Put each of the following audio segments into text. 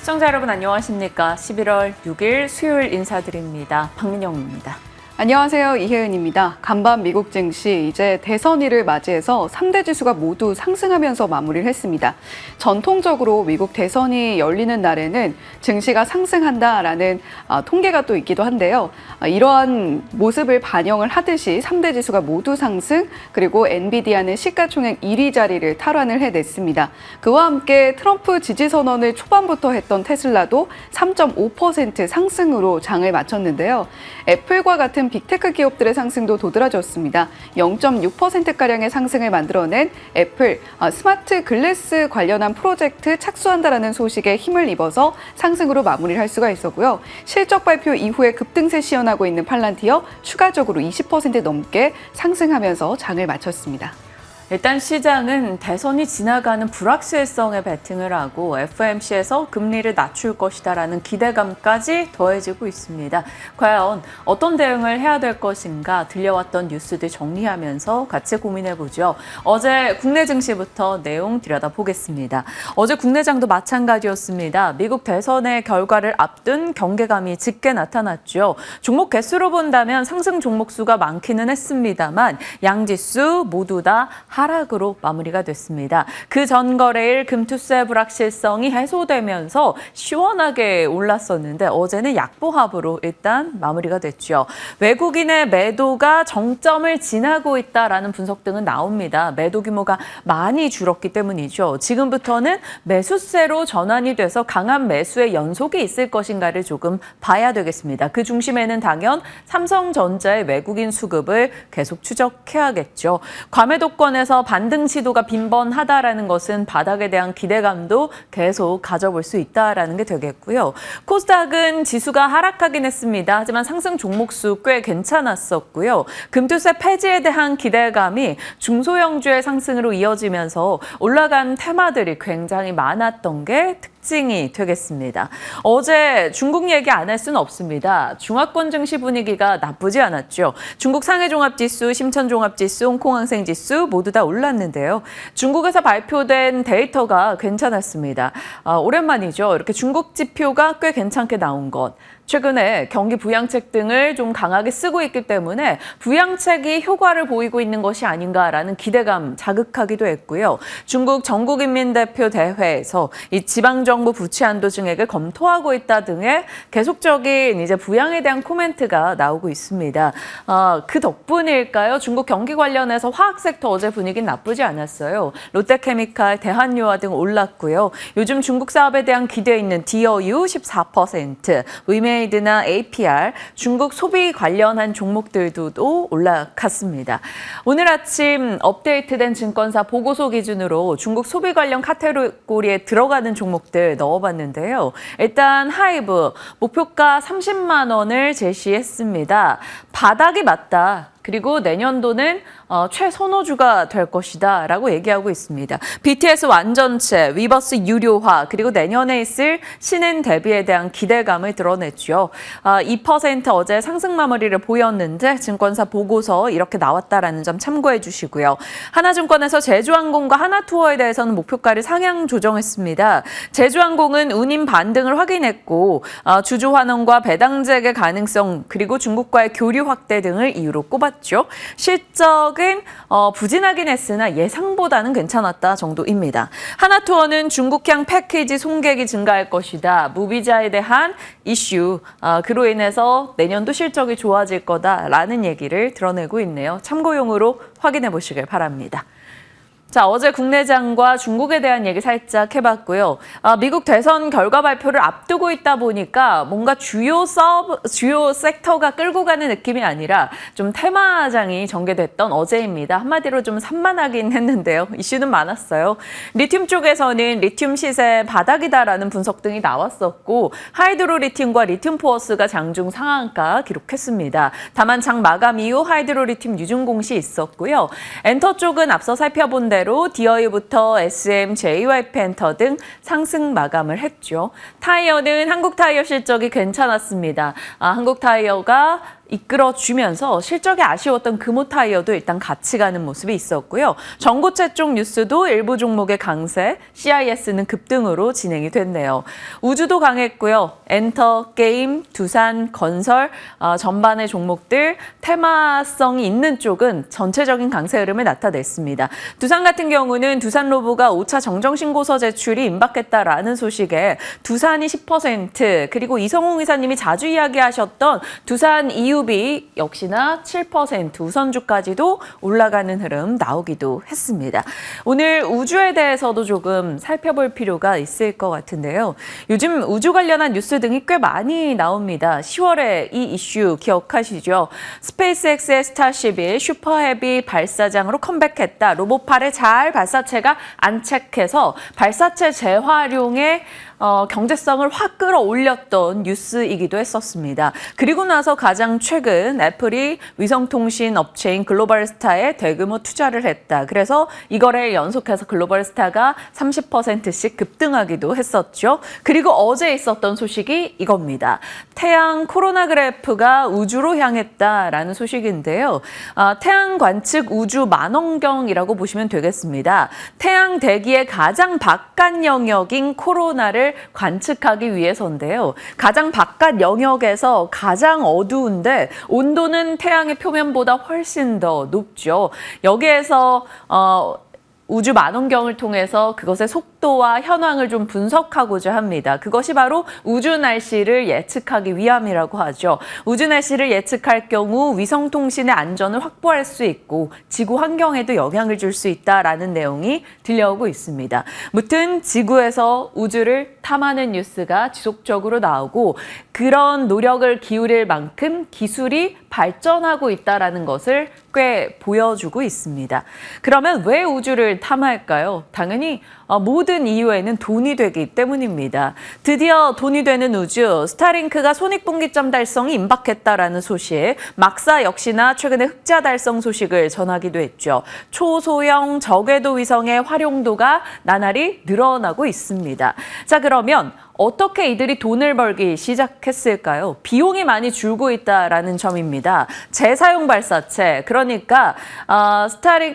시청자 여러분 안녕하십니까? 11월 6일 수요일 인사드립니다. 박민영입니다. 안녕하세요. 이혜은입니다. 간밤 미국 증시 이제 대선일을 맞이해서 3대 지수가 모두 상승하면서 마무리를 했습니다. 전통적으로 미국 대선이 열리는 날에는 증시가 상승한다라는 통계가 또 있기도 한데요. 이러한 모습을 반영을 하듯이 3대 지수가 모두 상승, 그리고 엔비디아는 시가총액 1위 자리를 탈환을 해냈습니다. 그와 함께 트럼프 지지 선언을 초반부터 했던 테슬라도 3.5% 상승으로 장을 마쳤는데요. 애플과 같은 빅테크 기업들의 상승도 도드라졌습니다. 0.6%가량의 상승을 만들어낸 애플, 스마트 글래스 관련한 프로젝트 착수한다라는 소식에 힘을 입어서 상승으로 마무리를 할 수가 있었고요. 실적 발표 이후에 급등세 시연하고 있는 팔란티어 추가적으로 20% 넘게 상승하면서 장을 마쳤습니다. 일단 시장은 대선이 지나가는 불확실성에 베팅을 하고 FOMC에서 금리를 낮출 것이다라는 기대감까지 더해지고 있습니다. 과연 어떤 대응을 해야 될 것인가 들려왔던 뉴스들 정리하면서 같이 고민해보죠. 어제 국내 증시부터 내용 들여다보겠습니다. 어제 국내장도 마찬가지였습니다. 미국 대선의 결과를 앞둔 경계감이 짙게 나타났죠. 종목 개수로 본다면 상승 종목 수가 많기는 했습니다만 양지수 모두 다 하락으로 마무리가 됐습니다. 그 전 거래일 금투세 불확실성이 해소되면서 시원하게 올랐었는데 어제는 약보합으로 일단 마무리가 됐죠. 외국인의 매도가 정점을 지나고 있다라는 분석 등은 나옵니다. 매도 규모가 많이 줄었기 때문이죠. 지금부터는 매수세로 전환이 돼서 강한 매수의 연속이 있을 것인가를 조금 봐야 되겠습니다. 그 중심에는 당연 삼성전자의 외국인 수급을 계속 추적해야겠죠. 과매도권에서 반등 시도가 빈번하다라는 것은 바닥에 대한 기대감도 계속 가져볼 수 있다라는 게 되겠고요. 코스닥은 지수가 하락하긴 했습니다. 하지만 상승 종목 수 꽤 괜찮았었고요. 금투세 폐지에 대한 기대감이 중소형주의 상승으로 이어지면서 올라간 테마들이 굉장히 많았던 게 특징이 되겠습니다. 어제 중국 얘기 안 할 수는 없습니다. 중화권 증시 분위기가 나쁘지 않았죠. 중국 상해종합지수, 심천종합지수, 홍콩항생지수 모두 다 올랐는데요. 중국에서 발표된 데이터가 괜찮았습니다. 오랜만이죠. 이렇게 중국 지표가 꽤 괜찮게 나온 것. 최근에 경기 부양책 등을 좀 강하게 쓰고 있기 때문에 부양책이 효과를 보이고 있는 것이 아닌가라는 기대감 자극하기도 했고요. 중국 전국인민대표 대회에서 이 지방정부 부채 한도 증액을 검토하고 있다 등의 계속적인 이제 부양에 대한 코멘트가 나오고 있습니다. 그 덕분일까요? 중국 경기 관련해서 화학 섹터 어제 분위기는 나쁘지 않았어요. 롯데케미칼, 대한유화 등 올랐고요. 요즘 중국 사업에 대한 기대 있는 디어유 14%, 위메이드나 APR, 중국 소비 관련한 종목들도 올라갔습니다. 오늘 아침 업데이트된 증권사 보고서 기준으로 중국 소비 관련 카테고리에 들어가는 종목들 넣어봤는데요. 일단 하이브, 목표가 30만 원을 제시했습니다. 바닥이 맞다. 그리고 내년도는 최선호주가 될 것이다 라고 얘기하고 있습니다. BTS 완전체, 위버스 유료화, 그리고 내년에 있을 신인 데뷔에 대한 기대감을 드러냈죠. 2% 어제 상승 마무리를 보였는데 증권사 보고서 이렇게 나왔다라는 점 참고해 주시고요. 하나증권에서 제주항공과 하나투어에 대해서는 목표가를 상향 조정했습니다. 제주항공은 운임 반등을 확인했고 주주 환원과 배당 재개 가능성, 그리고 중국과의 교류 확대 등을 이유로 꼽았습니다. 실적은 부진하긴 했으나 예상보다는 괜찮았다 정도입니다. 하나투어는 중국향 패키지 송객이 증가할 것이다. 무비자에 대한 이슈, 그로 인해서 내년도 실적이 좋아질 거다라는 얘기를 드러내고 있네요. 참고용으로 확인해 보시길 바랍니다. 자, 어제 국내장과 중국에 대한 얘기 살짝 해봤고요. 미국 대선 결과 발표를 앞두고 있다 보니까 뭔가 주요 섹터가 끌고 가는 느낌이 아니라 좀 테마장이 전개됐던 어제입니다. 한마디로 좀 산만하긴 했는데요. 이슈는 많았어요. 리튬 쪽에서는 리튬 시세 바닥이다라는 분석 등이 나왔었고 하이드로 리튬과 리튬 포어스가 장중 상한가 기록했습니다. 다만 장 마감 이후 하이드로 리튬 유증 공시 있었고요. 엔터 쪽은 앞서 살펴본 대로 디어유부터 SM, JYP 엔터 등 상승 마감을 했죠. 타이어는 한국타이어 실적이 괜찮았습니다. 한국타이어가 이끌어주면서 실적이 아쉬웠던 금호타이어도 일단 같이 가는 모습이 있었고요. 전고체 쪽 뉴스도 일부 종목의 강세, CIS는 급등으로 진행이 됐네요. 우주도 강했고요. 엔터, 게임, 두산, 건설 전반의 종목들 테마성이 있는 쪽은 전체적인 강세 흐름을 나타냈습니다. 두산 같은 경우는 두산로보가 5차 정정신고서 제출이 임박했다라는 소식에 두산이 10%, 그리고 이성웅 이사님이 자주 이야기하셨던 두산 EUB 역시나 7%, 우선주까지도 올라가는 흐름 나오기도 했습니다. 오늘 우주에 대해서도 조금 살펴볼 필요가 있을 것 같은데요. 요즘 우주 관련한 뉴스 등이 꽤 많이 나옵니다. 10월에 이 이슈 기억하시죠? 스페이스X의 스타쉽이 슈퍼헤비 발사장으로 컴백했다. 로봇팔에 잘 발사체가 안착해서 발사체 재활용에 경제성을 확 끌어올렸던 뉴스이기도 했었습니다. 그리고 나서 가장 최근 애플이 위성통신 업체인 글로벌스타에 대규모 투자를 했다. 그래서 이거를 연속해서 글로벌스타가 30%씩 급등하기도 했었죠. 그리고 어제 있었던 소식이 이겁니다. 태양 코로나 그래프가 우주로 향했다라는 소식인데요. 태양 관측 우주 만원경이라고 보시면 되겠습니다. 태양 대기의 가장 바깥 영역인 코로나를 관측하기 위해서인데요. 가장 바깥 영역에서 가장 어두운데 온도는 태양의 표면보다 훨씬 더 높죠. 여기에서 우주 만원경을 통해서 그것의 속도와 현황을 좀 분석하고자 합니다. 그것이 바로 우주 날씨를 예측하기 위함이라고 하죠. 우주 날씨를 예측할 경우 위성통신의 안전을 확보할 수 있고 지구 환경에도 영향을 줄 수 있다라는 내용이 들려오고 있습니다. 무튼 지구에서 우주를 탐하는 뉴스가 지속적으로 나오고 그런 노력을 기울일 만큼 기술이 발전하고 있다는 것을 꽤 보여주고 있습니다. 그러면 왜 우주를 탐할까요? 당연히 모든 이유에는 돈이 되기 때문입니다. 드디어 돈이 되는 우주, 스타링크가 손익분기점 달성이 임박했다라는 소식, 막사 역시나 최근에 흑자 달성 소식을 전하기도 했죠. 초소형 저궤도 위성의 활용도가 나날이 늘어나고 있습니다. 자, 그러면 어떻게 이들이 돈을 벌기 시작했을까요? 비용이 많이 줄고 있다라는 점입니다. 재사용 발사체, 그러니까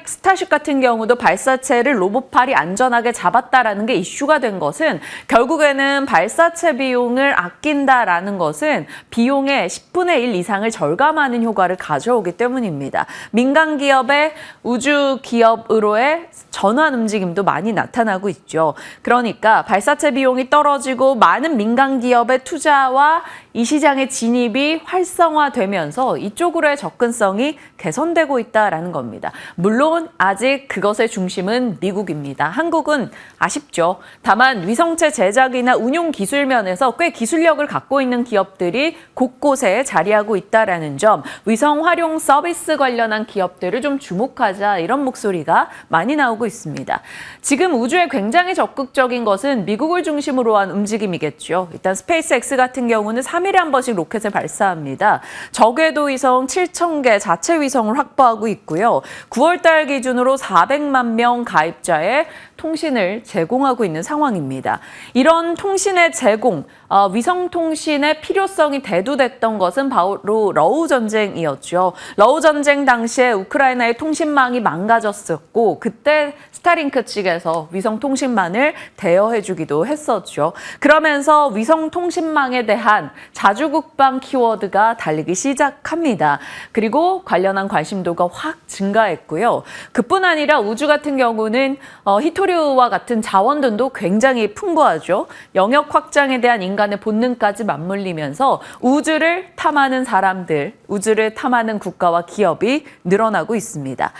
스타쉽 같은 경우도 발사체를 로봇팔이 안전하게 잡았다라는 게 이슈가 된 것은 결국에는 발사체 비용을 아낀다라는 것은 비용의 10분의 1 이상을 절감하는 효과를 가져오기 때문입니다. 민간 기업의 우주 기업으로의 전환 움직임도 많이 나타나고 있죠. 그러니까 발사체 비용이 떨어지고 많은 민간 기업의 투자와 이 시장의 진입이 활성화되면서 이쪽으로의 접근성이 개선되고 있다는 겁니다. 물론 아직 그것의 중심은 미국입니다. 한국은 아쉽죠. 다만 위성체 제작이나 운용 기술 면에서 꽤 기술력을 갖고 있는 기업들이 곳곳에 자리하고 있다는 점, 위성 활용 서비스 관련한 기업들을 좀 주목하자 이런 목소리가 많이 나오고 있습니다. 지금 우주에 굉장히 적극적인 것은 미국을 중심으로 한 움직임이겠죠. 일단 스페이스X 같은 경우는 3일에 한 번씩 로켓을 발사합니다. 저궤도 위성 7,000개 자체 위성을 확보하고 있고요. 9월 달 기준으로 400만 명 가입자의 통신을 제공하고 있는 상황입니다. 이런 통신의 제공, 위성 통신의 필요성이 대두됐던 것은 바로 러우 전쟁이었죠. 러우 전쟁 당시에 우크라이나의 통신망이 망가졌었고 그때 스타링크 측에서 위성 통신망을 대여해주기도 했었죠. 그러면서 위성 통신망에 대한 자주국방 키워드가 달리기 시작합니다. 그리고 관련한 관심도가 확 증가했고요. 그뿐 아니라 우주 같은 경우는 히토류와 같은 자원들도 굉장히 풍부하죠. 영역 확장에 대한 인간의 본능까지 맞물리면서 우주를 탐하는 사람들, 우주를 탐하는 국가와 기업이 늘어나고 있습니다.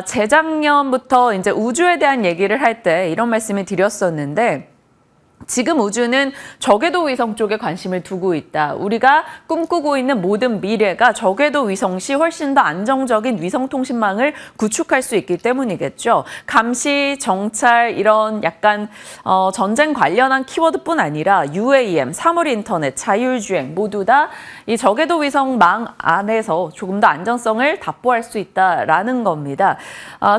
재작년부터 이제 우주에 대한 얘기를 할 때 이런 말씀을 드렸었는데 지금 우주는 저궤도 위성 쪽에 관심을 두고 있다. 우리가 꿈꾸고 있는 모든 미래가 저궤도 위성 시 훨씬 더 안정적인 위성 통신망을 구축할 수 있기 때문이겠죠. 감시, 정찰 이런 약간 전쟁 관련한 키워드뿐 아니라 UAM, 사물 인터넷, 자율주행 모두 다 이 저궤도 위성망 안에서 조금 더 안전성을 답보할 수 있다라는 겁니다.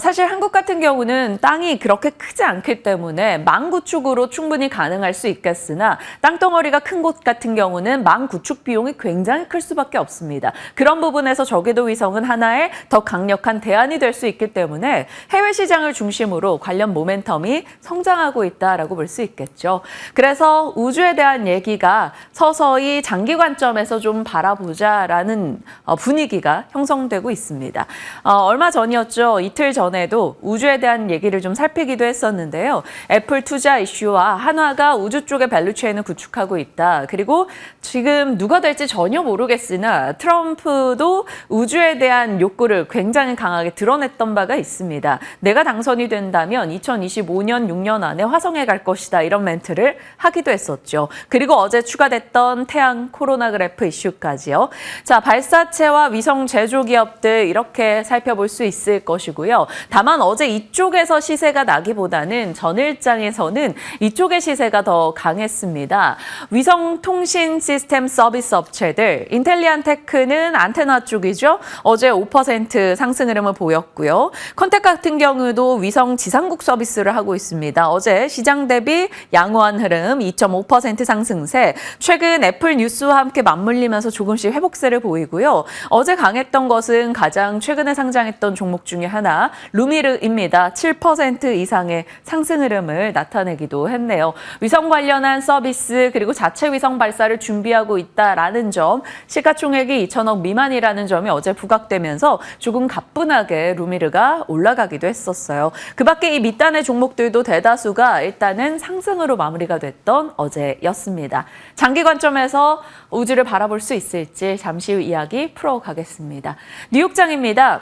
사실 한국 같은 경우는 땅이 그렇게 크지 않기 때문에 망 구축으로 충분히 가능 가능할 수 있겠으나 땅덩어리가 큰 곳 같은 경우는 망 구축 비용이 굉장히 클 수밖에 없습니다. 그런 부분에서 저궤도 위성은 하나의 더 강력한 대안이 될 수 있기 때문에 해외 시장을 중심으로 관련 모멘텀이 성장하고 있다라고 볼 수 있겠죠. 그래서 우주에 대한 얘기가 서서히 장기 관점에서 좀 바라보자라는 분위기가 형성되고 있습니다. 얼마 전이었죠. 이틀 전에도 우주에 대한 얘기를 좀 살피기도 했었는데요. 애플 투자 이슈와 한화가 우주 쪽의 밸류체인을 구축하고 있다. 그리고 지금 누가 될지 전혀 모르겠으나 트럼프도 우주에 대한 욕구를 굉장히 강하게 드러냈던 바가 있습니다. 내가 당선이 된다면 2025년 6년 안에 화성에 갈 것이다. 이런 멘트를 하기도 했었죠. 그리고 어제 추가됐던 태양 코로나 그래프 이슈까지요. 자, 발사체와 위성 제조 기업들 이렇게 살펴볼 수 있을 것이고요. 다만 어제 이쪽에서 시세가 나기보다는 전일장에서는 이쪽의 시세가 더 강했습니다. 위성 통신 시스템 서비스 업체들, 인텔리안테크는 안테나 쪽이죠. 어제 5% 상승 흐름을 보였고요. 컨텍 같은 경우도 위성 지상국 서비스를 하고 있습니다. 어제 시장 대비 양호한 흐름 2.5% 상승세, 최근 애플 뉴스와 함께 맞물리면서 조금씩 회복세를 보이고요. 어제 강했던 것은 가장 최근에 상장했던 종목 중에 하나, 루미르입니다. 7% 이상의 상승 흐름을 나타내기도 했네요. 위성 관련한 서비스 그리고 자체 위성 발사를 준비하고 있다라는 점, 시가총액이 2천억 미만이라는 점이 어제 부각되면서 조금 가뿐하게 루미르가 올라가기도 했었어요. 그 밖에 이 밑단의 종목들도 대다수가 일단은 상승으로 마무리가 됐던 어제였습니다. 장기 관점에서 우주를 바라볼 수 있을지 잠시 후 이야기 풀어가겠습니다. 뉴욕장입니다.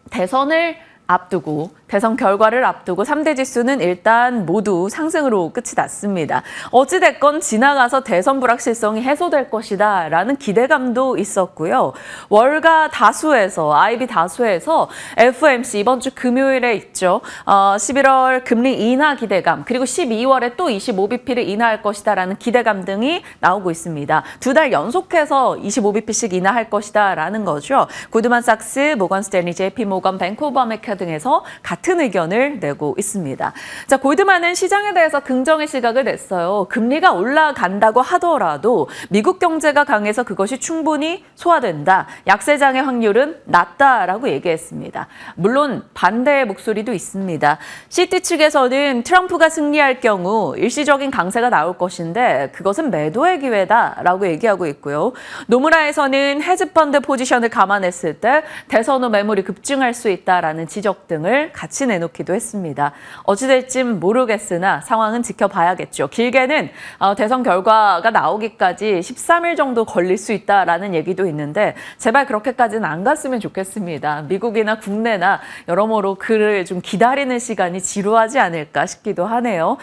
대선을 앞두고 대선 결과를 앞두고 3대 지수는 일단 모두 상승으로 끝이 났습니다. 어찌됐건 지나가서 대선 불확실성이 해소될 것이다 라는 기대감도 있었고요. 월가 다수에서 IB 다수에서 FOMC 이번 주 금요일에 있죠. 11월 금리 인하 기대감 그리고 12월에 또 25bp를 인하할 것이다 라는 기대감 등이 나오고 있습니다. 두 달 연속해서 25bp씩 인하할 것이다 라는 거죠. 고드만삭스, 모건스탠리, JP모건, 뱅크 오브 아메리카 등에서 같은 의견을 내고 있습니다. 자, 골드만은 시장에 대해서 긍정의 시각을 냈어요. 금리가 올라간다고 하더라도 미국 경제가 강해서 그것이 충분히 소화된다. 약세장의 확률은 낮다라고 얘기했습니다. 물론 반대의 목소리도 있습니다. 시티 측에서는 트럼프가 승리할 경우 일시적인 강세가 나올 것인데 그것은 매도의 기회다라고 얘기하고 있고요. 노무라에서는 헤지펀드 포지션을 감안했을 때 대선 후 매물이 급증할 수 있다라는 지적 등을 같이 내놓기도 했습니다. 어찌될진 모르겠으나 상황은 지켜봐야겠죠. 길게는 대선 결과가 나오기까지 13일 정도 걸릴 수 있다라는 얘기도 있는데 제발 그렇게까지는 안 갔으면 좋겠습니다. 미국이나 국내나 여러모로 그를 좀 기다리는 시간이 지루하지 않을까 싶기도 하네요.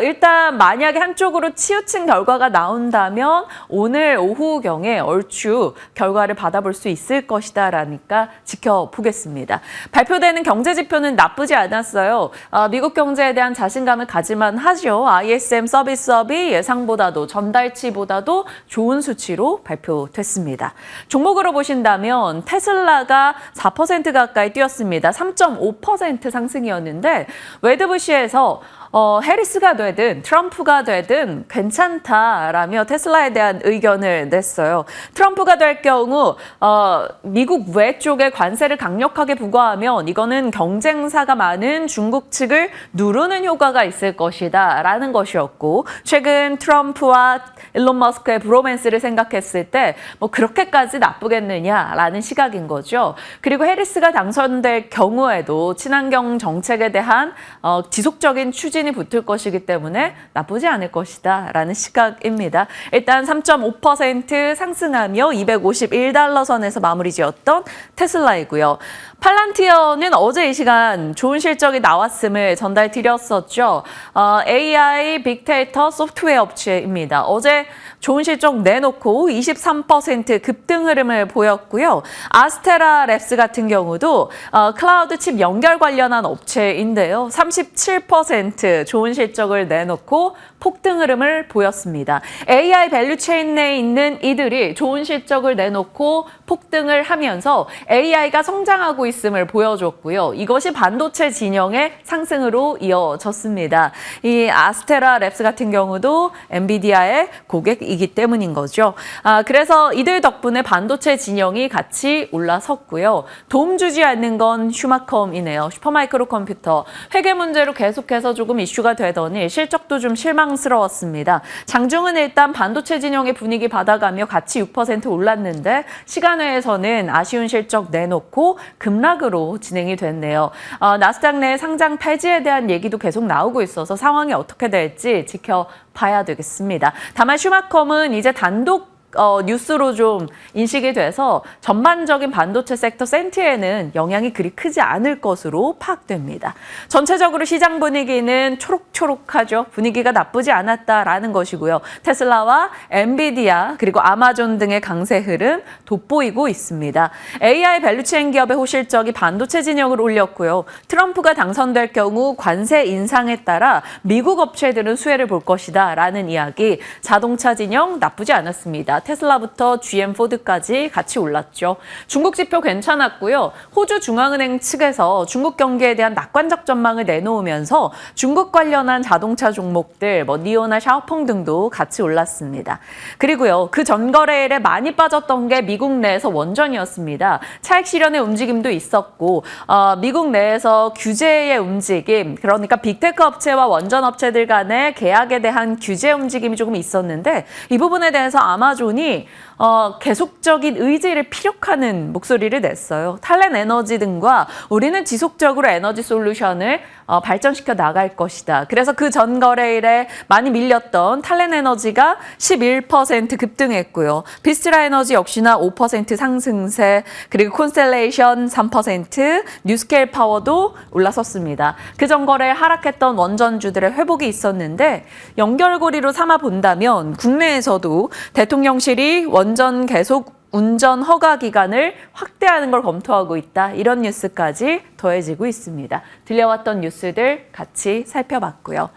일단 만약에 한쪽으로 치우친 결과가 나온다면 오늘 오후경에 얼추 결과를 받아볼 수 있을 것이다라니까 지켜보겠습니다. 발표되는 경제 지표는 나쁘지 않았어요. 미국 경제에 대한 자신감을 가질만 하죠. ISM 서비스업이 예상보다도 전달치보다도 좋은 수치로 발표됐습니다. 종목으로 보신다면 테슬라가 4% 가까이 뛰었습니다. 3.5% 상승이었는데 웨드부시에서 해리스가 되든 트럼프가 되든 괜찮다라며 테슬라에 대한 의견을 냈어요. 트럼프가 될 경우 미국 외 쪽에 관세를 강력하게 부과하면 이거는 경쟁사가 많은 중국 측을 누르는 효과가 있을 것이다 라는 것이었고 최근 트럼프와 일론 머스크의 브로맨스를 생각했을 때 뭐 그렇게까지 나쁘겠느냐라는 시각인 거죠. 그리고 해리스가 당선될 경우에도 친환경 정책에 대한 지속적인 추진이 붙을 것이기 때문에 나쁘지 않을 것이다 라는 시각입니다. 일단 3.5% 상승하며 251달러 선에서 마무리 지었던 테슬라이고요. 팔란티어는 어제 이 시간 좋은 실적이 나왔음을 전달드렸었죠. AI 빅데이터 소프트웨어 업체입니다. 어제 좋은 실적 내놓고 23% 급등 흐름을 보였고요. 아스테라 랩스 같은 경우도 클라우드 칩 연결 관련한 업체인데요. 37% 좋은 실적을 내놓고 폭등 흐름을 보였습니다. AI 밸류체인 내에 있는 이들이 좋은 실적을 내놓고 폭등을 하면서 AI가 성장하고 있음을 보여줬고 올렸고요. 이것이 반도체 진영의 상승으로 이어졌습니다. 이 아스테라 랩스 같은 경우도 엔비디아의 고객이기 때문인 거죠. 그래서 이들 덕분에 반도체 진영이 같이 올라섰고요. 도움 주지 않는 건 슈마컴이네요. 슈퍼마이크로 컴퓨터. 회계 문제로 계속해서 조금 이슈가 되더니 실적도 좀 실망스러웠습니다. 장중은 일단 반도체 진영의 분위기 받아가며 같이 6% 올랐는데 시간외에서는 아쉬운 실적 내놓고 급락으로 진행이 됐네요. 나스닥 내 상장 폐지에 대한 얘기도 계속 나오고 있어서 상황이 어떻게 될지 지켜봐야 되겠습니다. 다만 슈마컴은 이제 단독 뉴스로 좀 인식이 돼서 전반적인 반도체 섹터 센티에는 영향이 그리 크지 않을 것으로 파악됩니다. 전체적으로 시장 분위기는 초록초록하죠. 분위기가 나쁘지 않았다라는 것이고요. 테슬라와 엔비디아 그리고 아마존 등의 강세 흐름 돋보이고 있습니다. AI 밸류체인 기업의 호실적이 반도체 진영을 올렸고요. 트럼프가 당선될 경우 관세 인상에 따라 미국 업체들은 수혜를 볼 것이다 라는 이야기. 자동차 진영 나쁘지 않았습니다. 테슬라부터 GM, 포드까지 같이 올랐죠. 중국 지표 괜찮았고요. 호주 중앙은행 측에서 중국 경기에 대한 낙관적 전망을 내놓으면서 중국 관련한 자동차 종목들, 니오나 샤오펑 등도 같이 올랐습니다. 그리고요, 그 전거래일에 많이 빠졌던 게 미국 내에서 원전이었습니다. 차익 실현의 움직임도 있었고, 미국 내에서 규제의 움직임, 그러니까 빅테크 업체와 원전 업체들 간의 계약에 대한 규제 움직임이 조금 있었는데 이 부분에 대해서 아마존이 계속적인 의지를 피력하는 목소리를 냈어요. 탈렌 에너지 등과 우리는 지속적으로 에너지 솔루션을 발전시켜 나갈 것이다. 그래서 그 전 거래일에 많이 밀렸던 탈렌 에너지가 11% 급등했고요. 비스트라 에너지 역시나 5% 상승세, 그리고 콘스텔레이션 3%, 뉴스케일 파워도 올라섰습니다. 그 전 거래에 하락했던 원전주들의 회복이 있었는데 연결고리로 삼아 본다면 국내에서도 대통령실이 원전 계속 운전 허가 기간을 확대하는 걸 검토하고 있다. 이런 뉴스까지 더해지고 있습니다. 들려왔던 뉴스들 같이 살펴봤고요.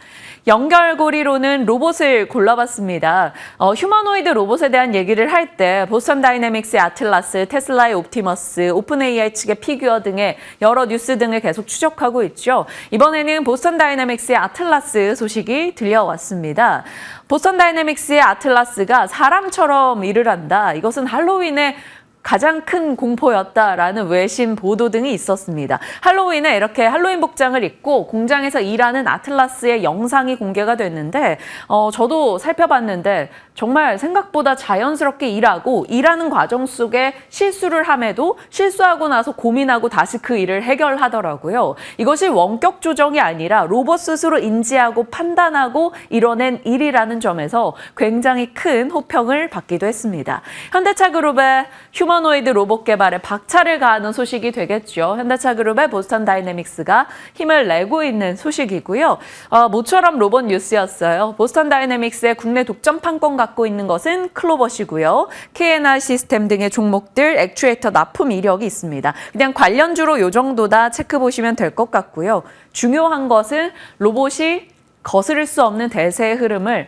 연결고리로는 로봇을 골라봤습니다. 휴머노이드 로봇에 대한 얘기를 할 때 보스턴 다이내믹스의 아틀라스, 테슬라의 옵티머스, 오픈 AI 측의 피규어 등의 여러 뉴스 등을 계속 추적하고 있죠. 이번에는 보스턴 다이내믹스의 아틀라스 소식이 들려왔습니다. 보스턴 다이내믹스의 아틀라스가 사람처럼 일을 한다. 이것은 할로윈에 가장 큰 공포였다라는 외신 보도 등이 있었습니다. 할로윈에 이렇게 할로윈 복장을 입고 공장에서 일하는 아틀라스의 영상이 공개가 됐는데 저도 살펴봤는데 정말 생각보다 자연스럽게 일하고 일하는 과정 속에 실수를 함에도 실수하고 나서 고민하고 다시 그 일을 해결하더라고요. 이것이 원격 조정이 아니라 로봇 스스로 인지하고 판단하고 이뤄낸 일이라는 점에서 굉장히 큰 호평을 받기도 했습니다. 현대차 그룹의 휴머노이드 로봇 개발에 박차를 가하는 소식이 되겠죠. 현대차 그룹의 보스턴 다이내믹스가 힘을 내고 있는 소식이고요. 모처럼 로봇 뉴스였어요. 보스턴 다이내믹스의 국내 독점 판권 갖고 있는 것은 클로버시고요. K&R 시스템 등의 종목들 액추에이터 납품 이력이 있습니다. 그냥 관련주로 이 정도다 체크 보시면 될 것 같고요. 중요한 것은 로봇이 거스를 수 없는 대세의 흐름을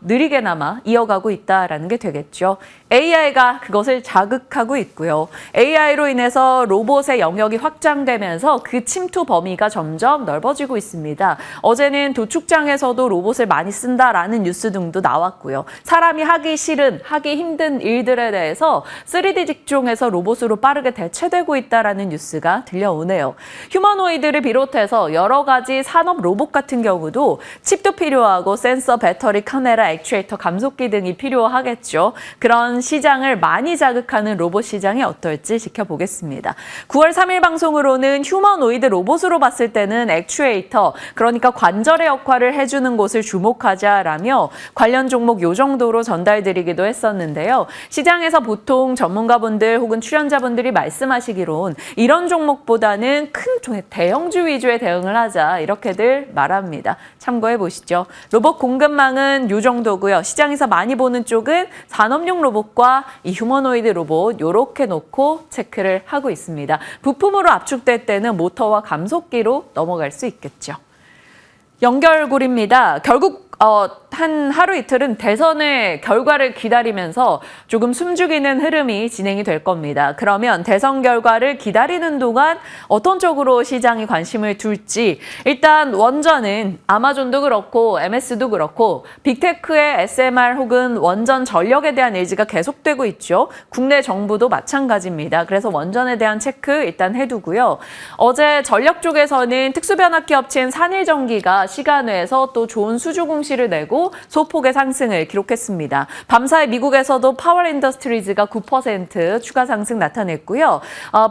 느리게나마 이어가고 있다라는 게 되겠죠. AI가 그것을 자극하고 있고요. AI로 인해서 로봇의 영역이 확장되면서 그 침투 범위가 점점 넓어지고 있습니다. 어제는 도축장에서도 로봇을 많이 쓴다라는 뉴스 등도 나왔고요. 사람이 하기 싫은, 하기 힘든 일들에 대해서 3D 직종에서 로봇으로 빠르게 대체되고 있다라는 뉴스가 들려오네요. 휴머노이드를 비롯해서 여러 가지 산업 로봇 같은 경우도 칩도 필요하고 센서, 배터리, 카메라, 액추에이터, 감속기 등이 필요하겠죠. 그런 시장을 많이 자극하는 로봇 시장이 어떨지 지켜보겠습니다. 9월 3일 방송으로는 휴머노이드 로봇으로 봤을 때는 액추에이터, 그러니까 관절의 역할을 해주는 곳을 주목하자라며 관련 종목 요 정도로 전달드리기도 했었는데요. 시장에서 보통 전문가분들 혹은 출연자분들이 말씀하시기론 이런 종목보다는 큰 대형주 위주의 대응을 하자 이렇게들 말합니다. 참고해 보시죠. 로봇 공급망은 요 정도고요. 시장에서 많이 보는 쪽은 산업용 로봇과 이 휴머노이드 로봇 요렇게 놓고 체크를 하고 있습니다. 부품으로 압축될 때는 모터와 감속기로 넘어갈 수 있겠죠. 연결고리입니다. 결국 한 하루 이틀은 대선의 결과를 기다리면서 조금 숨죽이는 흐름이 진행이 될 겁니다. 그러면 대선 결과를 기다리는 동안 어떤 쪽으로 시장이 관심을 둘지 일단 원전은 아마존도 그렇고 MS도 그렇고 빅테크의 SMR 혹은 원전 전력에 대한 의지가 계속되고 있죠. 국내 정부도 마찬가지입니다. 그래서 원전에 대한 체크 일단 해두고요. 어제 전력 쪽에서는 특수변압기 업체인 산일전기가 시간외에서 또 좋은 수주 공시를 내고 소폭의 상승을 기록했습니다. 밤사이 미국에서도 파월 인더스트리즈가 9% 추가 상승 나타냈고요.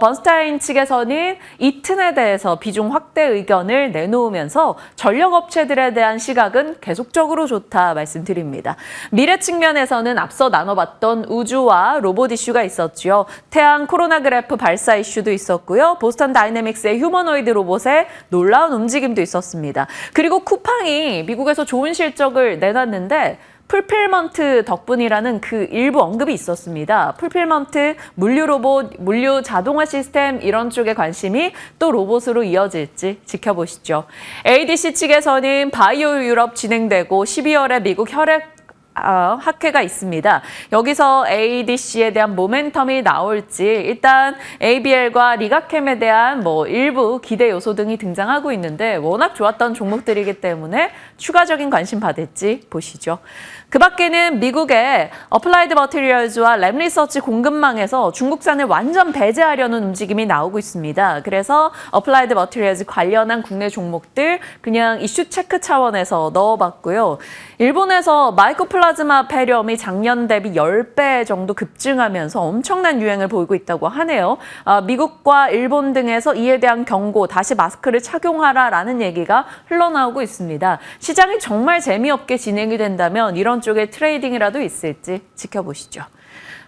번스타인 측에서는 이 튼에 대해서 비중 확대 의견을 내놓으면서 전력업체들에 대한 시각은 계속적으로 좋다 말씀드립니다. 미래 측면에서는 앞서 나눠봤던 우주와 로봇 이슈가 있었죠. 태양 코로나 그래프 발사 이슈도 있었고요. 보스턴 다이내믹스의 휴머노이드 로봇에 놀라운 움직임도 있었습니다. 그리고 쿠팡이 미국에서 좋은 실적을 내놨는데 풀필먼트 덕분이라는 그 일부 언급이 있었습니다. 풀필먼트, 물류 로봇, 물류 자동화 시스템 이런 쪽에 관심이 또 로봇으로 이어질지 지켜보시죠. ADC 측에서는 바이오 유럽 진행되고 12월에 미국 혈액 학회가 있습니다. 여기서 ADC에 대한 모멘텀이 나올지 일단 ABL과 리가캠에 대한 일부 기대 요소 등이 등장하고 있는데 워낙 좋았던 종목들이기 때문에 추가적인 관심 받을지 보시죠. 그 밖에는 미국의 어플라이드 머티리얼즈와 랩리서치 공급망에서 중국산을 완전 배제하려는 움직임이 나오고 있습니다. 그래서 어플라이드 머티리얼즈 관련한 국내 종목들 그냥 이슈 체크 차원에서 넣어봤고요. 일본에서 마이코플라즈마 폐렴이 작년 대비 10배 정도 급증하면서 엄청난 유행을 보이고 있다고 하네요. 미국과 일본 등에서 이에 대한 경고, 다시 마스크를 착용하라라는 얘기가 흘러나오고 있습니다. 시장이 정말 재미없게 진행이 된다면 이런 쪽에 트레이딩이라도 있을지 지켜보시죠.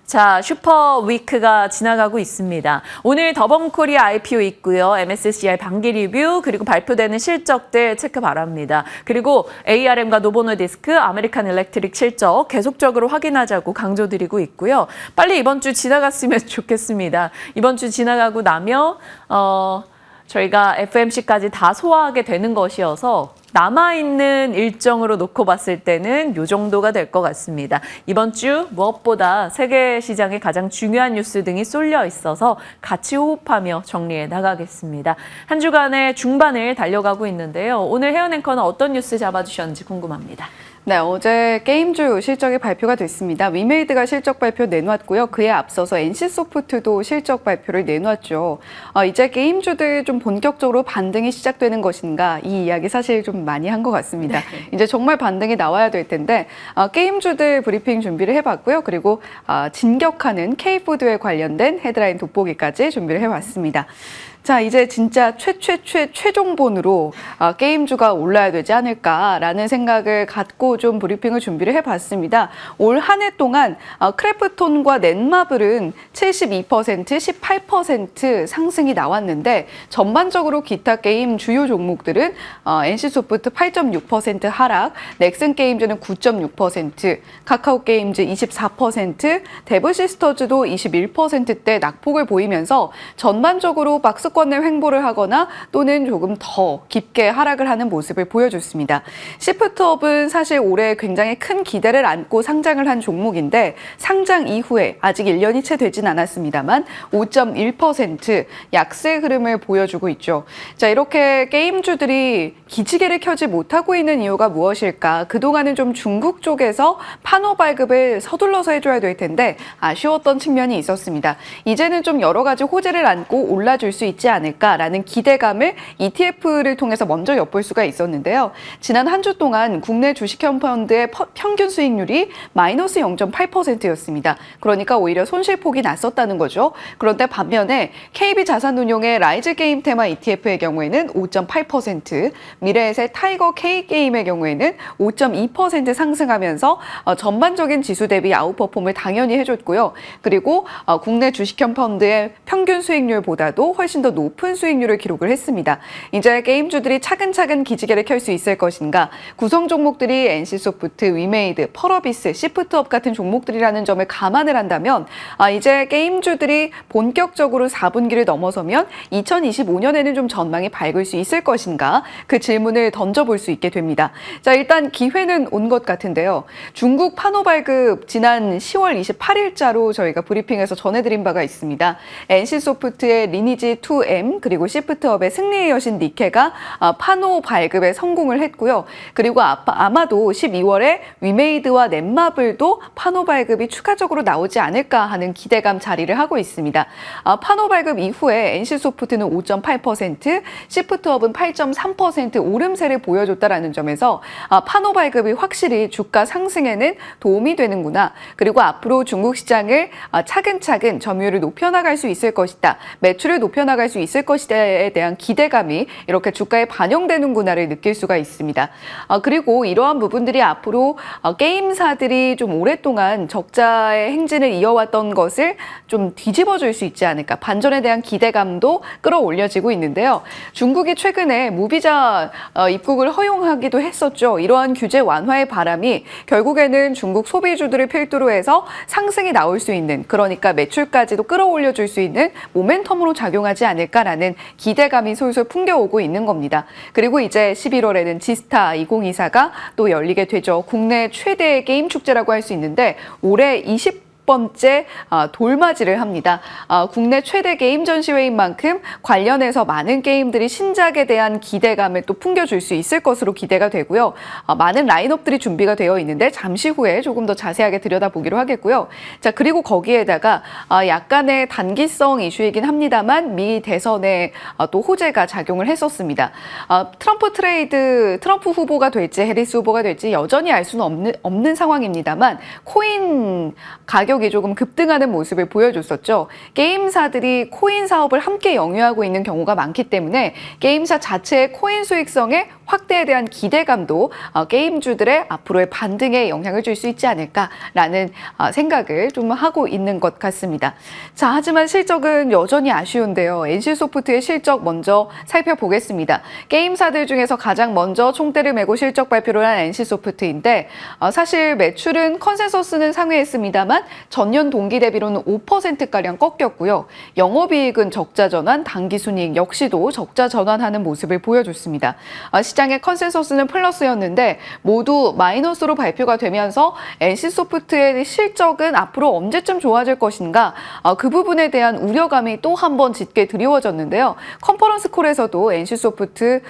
자, 슈퍼 위크가 지나가고 있습니다. 오늘 더범코리아 IPO 있고요. MSCI 반기 리뷰 그리고 발표되는 실적들 체크 바랍니다. 그리고 ARM과 노보노디스크, 아메리칸 일렉트릭 실적 계속적으로 확인하자고 강조드리고 있고요. 빨리 이번 주 지나갔으면 좋겠습니다. 이번 주 지나가고 나면 저희가 FMC까지 다 소화하게 되는 것이어서 남아있는 일정으로 놓고 봤을 때는 이 정도가 될 것 같습니다. 이번 주 무엇보다 세계 시장의 가장 중요한 뉴스 등이 쏠려 있어서 같이 호흡하며 정리해 나가겠습니다. 한 주간의 중반을 달려가고 있는데요. 오늘 헤어 앵커는 어떤 뉴스 잡아주셨는지 궁금합니다. 네, 어제 게임주 실적이 발표가 됐습니다. 위메이드가 실적 발표 내놓았고요. 그에 앞서서 NC소프트도 실적 발표를 내놓았죠. 이제 게임주들 좀 본격적으로 반등이 시작되는 것인가 이 이야기 사실 좀 많이 한 것 같습니다. 네. 이제 정말 반등이 나와야 될 텐데 게임주들 브리핑 준비를 해봤고요. 그리고 진격하는 K푸드에 관련된 헤드라인 돋보기까지 준비를 해봤습니다. 자, 이제 진짜 최종본으로 게임주가 올라야 되지 않을까라는 생각을 갖고 좀 브리핑을 준비를 해봤습니다. 올 한 해 동안 크래프톤과 넷마블은 72%, 18% 상승이 나왔는데 전반적으로 기타 게임 주요 종목들은 NC소프트 8.6% 하락, 넥슨게임즈는 9.6%, 카카오게임즈 24%, 데브시스터즈도 21%대 낙폭을 보이면서 전반적으로 박스권 내 횡보를 하거나 또는 조금 더 깊게 하락을 하는 모습을 보여줬습니다. 시프트업은 사실 올해 굉장히 큰 기대를 안고 상장을 한 종목인데 상장 이후에 아직 1년이 채 되진 않았습니다만 5.1% 약세 흐름을 보여주고 있죠. 자, 이렇게 게임주들이 기지개를 켜지 못하고 있는 이유가 무엇일까? 그동안은 좀 중국 쪽에서 판호 발급을 서둘러서 해줘야 될 텐데 아쉬웠던 측면이 있었습니다. 이제는 좀 여러 가지 호재를 안고 올라줄 수 있지 않을까라는 기대감을 ETF를 통해서 먼저 엿볼 수가 있었는데요. 지난 한 주 동안 국내 주식형 펀드의 평균 수익률이 마이너스 0.8%였습니다. 그러니까 오히려 손실폭이 났었다는 거죠. 그런데 반면에 KB자산운용의 라이즈 게임 테마 ETF의 경우에는 5.8%, 미래에셋 타이거 K게임의 경우에는 5.2% 상승하면서 전반적인 지수 대비 아웃퍼폼을 당연히 해줬고요. 그리고 국내 주식형 펀드의 평균 수익률보다도 훨씬 더 높은 수익률을 기록을 했습니다. 이제 게임주들이 차근차근 기지개를 켤 수 있을 것인가, 구성 종목들이 NC소프트, 위메이드, 펄어비스, 시프트업 같은 종목들이라는 점을 감안을 한다면 이제 게임주들이 본격적으로 4분기를 넘어서면 2025년에는 좀 전망이 밝을 수 있을 것인가 그 질문을 던져볼 수 있게 됩니다. 자, 일단 기회는 온 것 같은데요. 중국 판호 발급 지난 10월 28일자로 저희가 브리핑에서 전해드린 바가 있습니다. NC소프트의 리니지 2M 그리고 시프트업의 승리의 여신 니케가 판호 발급에 성공을 했고요. 그리고 아마도 12월에 위메이드와 넷마블도 판호 발급이 추가적으로 나오지 않을까 하는 기대감 자리를 하고 있습니다. 판호 발급 이후에 NC소프트는 5.8%, 시프트업은 8.3% 오름세를 보여줬다라는 점에서 판호 발급이 확실히 주가 상승에는 도움이 되는구나. 그리고 앞으로 중국 시장을 차근차근 점유율을 높여나갈 수 있을 것이다. 매출을 높여나갈 수 있을 것이다에 대한 기대감이 이렇게 주가에 반영되는구나를 느낄 수가 있습니다. 그리고 이러한 부분들이 앞으로 게임사들이 좀 오랫동안 적자의 행진을 이어왔던 것을 좀 뒤집어줄 수 있지 않을까. 반전에 대한 기대감도 끌어올려지고 있는데요. 중국이 최근에 무비자 입국을 허용하기도 했었죠. 이러한 규제 완화의 바람이 결국에는 중국 소비주들을 필두로 해서 상승이 나올 수 있는, 그러니까 매출까지도 끌어올려줄 수 있는 모멘텀으로 작용하지 않을까라는 기대감이 솔솔 풍겨오고 있는 겁니다. 그리고 이제 11월에는 지스타 2024가 또 열리게 되죠. 국내 최대의 게임 축제라고 할 수 있는데 올해 20번째 돌맞이를 합니다. 국내 최대 게임 전시회인 만큼 관련해서 많은 게임들이 신작에 대한 기대감을 또 풍겨줄 수 있을 것으로 기대가 되고요. 많은 라인업들이 준비가 되어 있는데 잠시 후에 조금 더 자세하게 들여다보기로 하겠고요. 자, 그리고 거기에다가 약간의 단기성 이슈이긴 합니다만 미 대선에 또 호재가 작용을 했었습니다. 트럼프 후보가 될지 해리스 후보가 될지 여전히 알 수는 없는 상황입니다만 코인 가격이 조금 급등하는 모습을 보여줬었죠. 게임사들이 코인 사업을 함께 영위하고 있는 경우가 많기 때문에 게임사 자체의 코인 수익성의 확대에 대한 기대감도 게임주들의 앞으로의 반등에 영향을 줄 수 있지 않을까라는 생각을 좀 하고 있는 것 같습니다. 자, 하지만 실적은 여전히 아쉬운데요. NC소프트의 실적 먼저 살펴보겠습니다. 게임사들 중에서 가장 먼저 총대를 메고 실적 발표를 한 NC소프트인데 사실 매출은 컨센서스는 상회했습니다만 전년 동기 대비로는 5%가량 꺾였고요. 영업이익은 적자 전환, 당기순이익 역시도 적자 전환하는 모습을 보여줬습니다. 시장의 컨센서스는 플러스였는데 모두 마이너스로 발표가 되면서 NC소프트의 실적은 앞으로 언제쯤 좋아질 것인가 그 부분에 대한 우려감이 또 한 번 짙게 드리워졌는데요. 컨퍼런스 콜에서도 NC소프트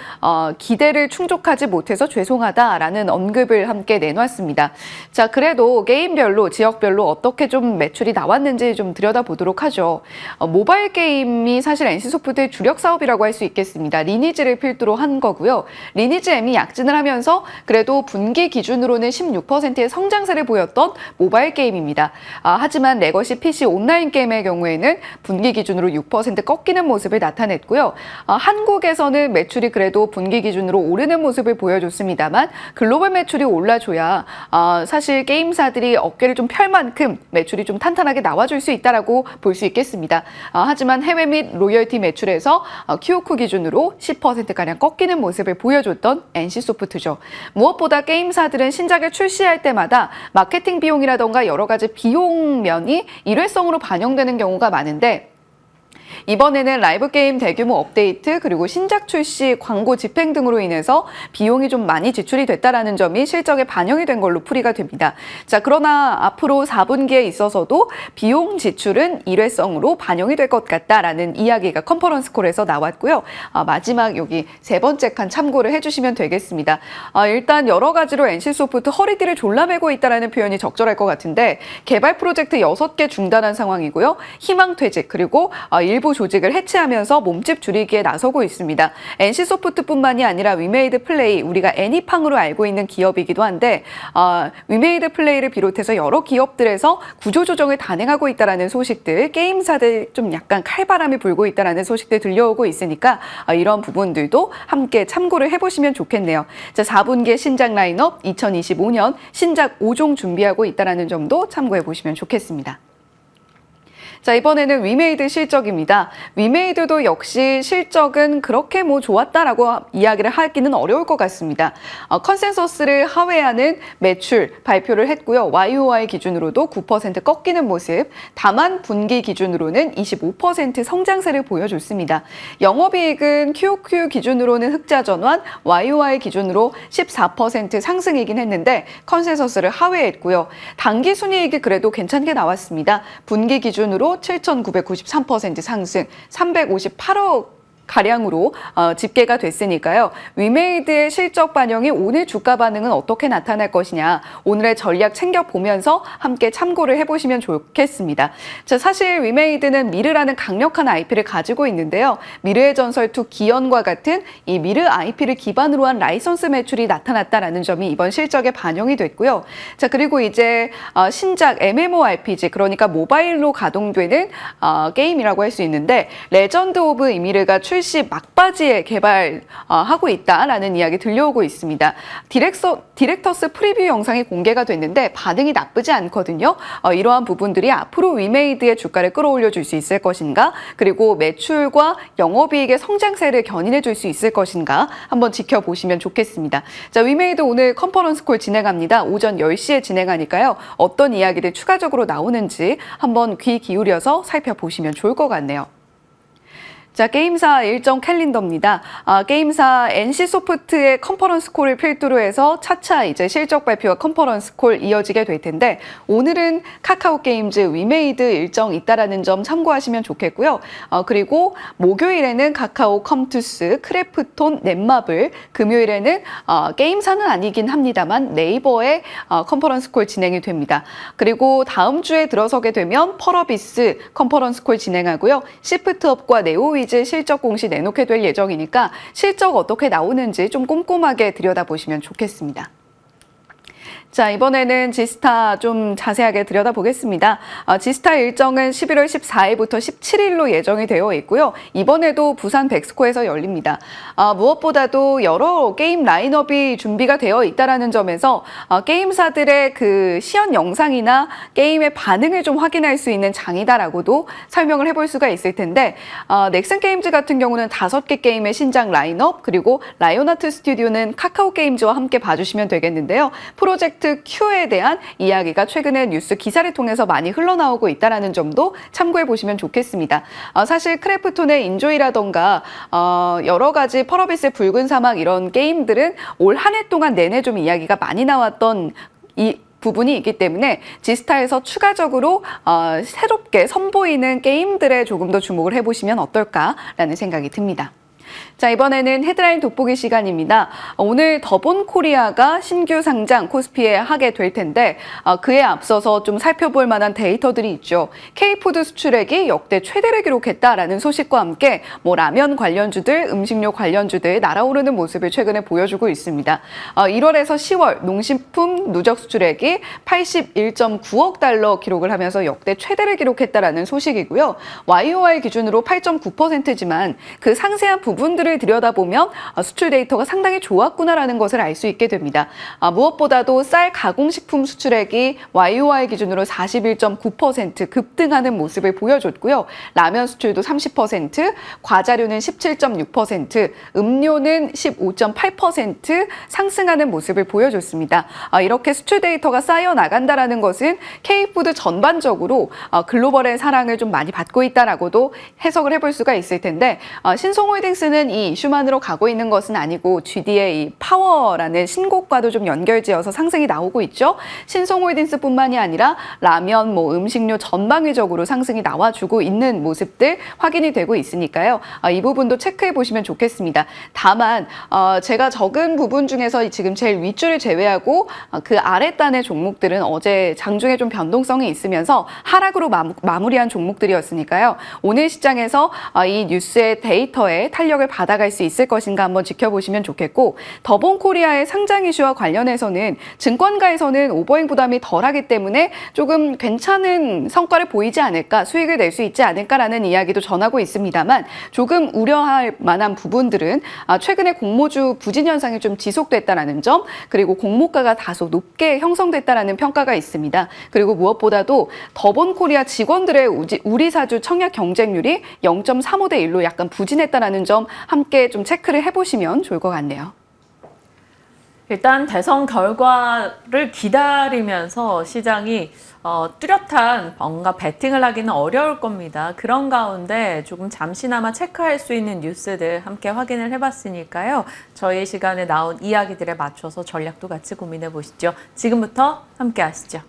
기대를 충족하지 못해서 죄송하다라는 언급을 함께 내놨습니다. 자, 그래도 게임별로 지역별로 어떻게 좀 매출이 나왔는지 좀 들여다보도록 하죠. 모바일 게임이 사실 NC소프트의 주력 사업이라고 할 수 있겠습니다. 리니지를 필두로 한 거고요. 리니지 M이 약진을 하면서 그래도 분기 기준으로는 16%의 성장세를 보였던 모바일 게임입니다. 하지만 레거시 PC 온라인 게임의 경우에는 분기 기준으로 6% 꺾이는 모습을 나타냈고요. 한국에서는 매출이 그래도 분기 기준으로 오르는 모습을 보여줬습니다만 글로벌 매출이 올라줘야 사실 게임사들이 어깨를 좀 펼 만큼 매출이 좀 탄탄하게 나와줄 수 있다라고 볼 수 있겠습니다. 하지만 해외 및 로열티 매출에서 QOQ 기준으로 10%가량 꺾이는 모습을 보여줬던 NC소프트죠. 무엇보다 게임사들은 신작을 출시할 때마다 마케팅 비용이라던가 여러 가지 비용 면이 일회성으로 반영되는 경우가 많은데 이번에는 라이브 게임 대규모 업데이트 그리고 신작 출시, 광고 집행 등으로 인해서 비용이 좀 많이 지출이 됐다라는 점이 실적에 반영이 된 걸로 풀이가 됩니다. 자, 그러나 앞으로 4분기에 있어서도 비용 지출은 일회성으로 반영이 될 것 같다라는 이야기가 컨퍼런스 콜에서 나왔고요. 마지막 여기 세 번째 칸 참고를 해주시면 되겠습니다. 일단 여러 가지로 NC소프트 허리띠를 졸라매고 있다라는 표현이 적절할 것 같은데 개발 프로젝트 6개 중단한 상황이고요. 희망퇴직 그리고 일부 조직을 해체하면서 몸집 줄이기에 나서고 있습니다. NC소프트뿐만이 아니라 위메이드 플레이, 우리가 애니팡으로 알고 있는 기업이기도 한데 위메이드 플레이를 비롯해서 여러 기업들에서 구조조정을 단행하고 있다는 소식들, 게임사들 좀 약간 칼바람이 불고 있다는 소식들 들려오고 있으니까 이런 부분들도 함께 참고를 해보시면 좋겠네요. 자, 4분기의 신작 라인업 2025년 신작 5종 준비하고 있다는 점도 참고해 보시면 좋겠습니다. 자, 이번에는 위메이드 실적입니다. 위메이드도 역시 실적은 그렇게 좋았다라고 이야기를 하기는 어려울 것 같습니다. 컨센서스를 하회하는 매출 발표를 했고요. YOY 기준으로도 9% 꺾이는 모습, 다만 분기 기준으로는 25% 성장세를 보여줬습니다. 영업이익은 QOQ 기준으로는 흑자 전환, YOY 기준으로 14% 상승이긴 했는데 컨센서스를 하회했고요. 당기 순이익이 그래도 괜찮게 나왔습니다. 분기 기준으로 7,993% 상승, 358억 가량으로 집계가 됐으니까요. 위메이드의 실적 반영이 오늘 주가 반응은 어떻게 나타날 것이냐, 오늘의 전략 챙겨보면서 함께 참고를 해보시면 좋겠습니다. 자, 사실 위메이드는 미르라는 강력한 IP를 가지고 있는데요. 미르의 전설2 기현과 같은 이 미르 IP를 기반으로 한 라이선스 매출이 나타났다라는 점이 이번 실적에 반영이 됐고요. 자, 그리고 이제 신작 MMORPG, 그러니까 모바일로 가동되는 게임이라고 할 수 있는데 레전드 오브 이미르가 출시 막바지에 개발하고 있다라는 이야기 들려오고 있습니다. 디렉터스 프리뷰 영상이 공개가 됐는데 반응이 나쁘지 않거든요. 이러한 부분들이 앞으로 위메이드의 주가를 끌어올려 줄 수 있을 것인가, 그리고 매출과 영업이익의 성장세를 견인해 줄 수 있을 것인가 한번 지켜보시면 좋겠습니다. 자, 위메이드 오늘 컨퍼런스 콜 진행합니다. 오전 10시에 진행하니까요. 어떤 이야기들 추가적으로 나오는지 한번 귀 기울여서 살펴보시면 좋을 것 같네요. 자, 게임사 일정 캘린더입니다. 게임사 NC소프트의 컨퍼런스 콜을 필두로 해서 차차 이제 실적 발표와 컨퍼런스 콜 이어지게 될 텐데, 오늘은 카카오 게임즈 위메이드 일정 있다라는 점 참고하시면 좋겠고요. 그리고 목요일에는 카카오 컴투스, 크래프톤, 넷마블, 금요일에는 게임사는 아니긴 합니다만 네이버의 컨퍼런스 콜 진행이 됩니다. 그리고 다음 주에 들어서게 되면 펄어비스 컨퍼런스 콜 진행하고요. 시프트업과 네오위 실적 공시 내놓게 될 예정이니까 실적 어떻게 나오는지 좀 꼼꼼하게 들여다보시면 좋겠습니다. 자, 이번에는 지스타 좀 자세하게 들여다보겠습니다. 지스타 일정은 11월 14일부터 17일로 예정이 되어 있고요. 이번에도 부산 백스코에서 열립니다. 무엇보다도 여러 게임 라인업이 준비가 되어 있다는 점에서 게임사들의 그 시연 영상이나 게임의 반응을 좀 확인할 수 있는 장이다라고도 설명을 해볼 수가 있을 텐데, 넥슨 게임즈 같은 경우는 5개 게임의 신작 라인업, 그리고 라이온하트 스튜디오는 카카오 게임즈와 함께 봐주시면 되겠는데요. 프로젝트 Q에 대한 이야기가 최근에 뉴스 기사를 통해서 많이 흘러나오고 있다는 점도 참고해 보시면 좋겠습니다. 사실 크래프톤의 인조이라던가 여러 가지 펄어비스의 붉은 사막 이런 게임들은 올 한 해 동안 내내 좀 이야기가 많이 나왔던 이 부분이 있기 때문에 지스타에서 추가적으로 새롭게 선보이는 게임들에 조금 더 주목을 해보시면 어떨까라는 생각이 듭니다. 자, 이번에는 헤드라인 돋보기 시간입니다. 오늘 더본 코리아가 신규 상장 코스피에 하게 될 텐데, 그에 앞서서 좀 살펴볼 만한 데이터들이 있죠. K푸드 수출액이 역대 최대를 기록했다라는 소식과 함께 라면 관련주들, 음식료 관련주들 날아오르는 모습을 최근에 보여주고 있습니다. 1월에서 10월 농식품 누적 수출액이 81.9억 달러 기록을 하면서 역대 최대를 기록했다라는 소식이고요. YOY 기준으로 8.9%지만 그 상세한 부분들을 들여다보면 수출 데이터가 상당히 좋았구나라는 것을 알 수 있게 됩니다. 무엇보다도 쌀 가공식품 수출액이 YOY 기준으로 41.9% 급등하는 모습을 보여줬고요. 라면 수출도 30%, 과자류는 17.6%, 음료는 15.8% 상승하는 모습을 보여줬습니다. 이렇게 수출 데이터가 쌓여 나간다라는 것은 K푸드 전반적으로 글로벌의 사랑을 좀 많이 받고 있다라고도 해석을 해볼 수가 있을 텐데, 신송홀딩스는 이 이슈만으로 가고 있는 것은 아니고 GD의 이 파워라는 신곡과도 좀 연결지어서 상승이 나오고 있죠. 신송홀딩스뿐만이 아니라 라면, 음식료 전방위적으로 상승이 나와주고 있는 모습들 확인이 되고 있으니까요. 이 부분도 체크해 보시면 좋겠습니다. 다만 제가 적은 부분 중에서 지금 제일 윗줄을 제외하고 그 아랫단의 종목들은 어제 장중에 좀 변동성이 있으면서 하락으로 마무리한 종목들이었으니까요. 오늘 시장에서 이 뉴스의 데이터에 탄력 실력을 받아갈 수 있을 것인가 한번 지켜보시면 좋겠고, 더본코리아의 상장 이슈와 관련해서는 증권가에서는 오버행 부담이 덜하기 때문에 조금 괜찮은 성과를 보이지 않을까, 수익을 낼 수 있지 않을까라는 이야기도 전하고 있습니다만, 조금 우려할 만한 부분들은 최근에 공모주 부진 현상이 좀 지속됐다라는 점, 그리고 공모가가 다소 높게 형성됐다라는 평가가 있습니다. 그리고 무엇보다도 더본코리아 직원들의 우리 사주 청약 경쟁률이 0.35대 1로 약간 부진했다라는 점 함께 좀 체크를 해보시면 좋을 것 같네요. 일단 대선 결과를 기다리면서 시장이 뚜렷한 뭔가 베팅을 하기는 어려울 겁니다. 그런 가운데 조금 잠시나마 체크할 수 있는 뉴스들 함께 확인을 해봤으니까요. 저희 시간에 나온 이야기들에 맞춰서 전략도 같이 고민해 보시죠. 지금부터 함께 하시죠.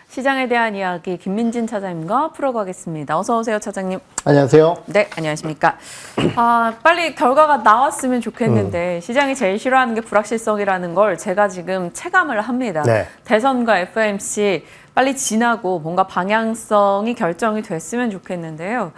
시장에 대한 이야기 김민진 차장님과 풀어가겠습니다. 어서 오세요, 차장님. 안녕하세요. 네, 안녕하십니까. 빨리 결과가 나왔으면 좋겠는데 시장이 제일 싫어하는 게 불확실성이라는 걸 제가 지금 체감을 합니다. 네. 대선과 FOMC 빨리 지나고 뭔가 방향성이 결정이 됐으면 좋겠는데요.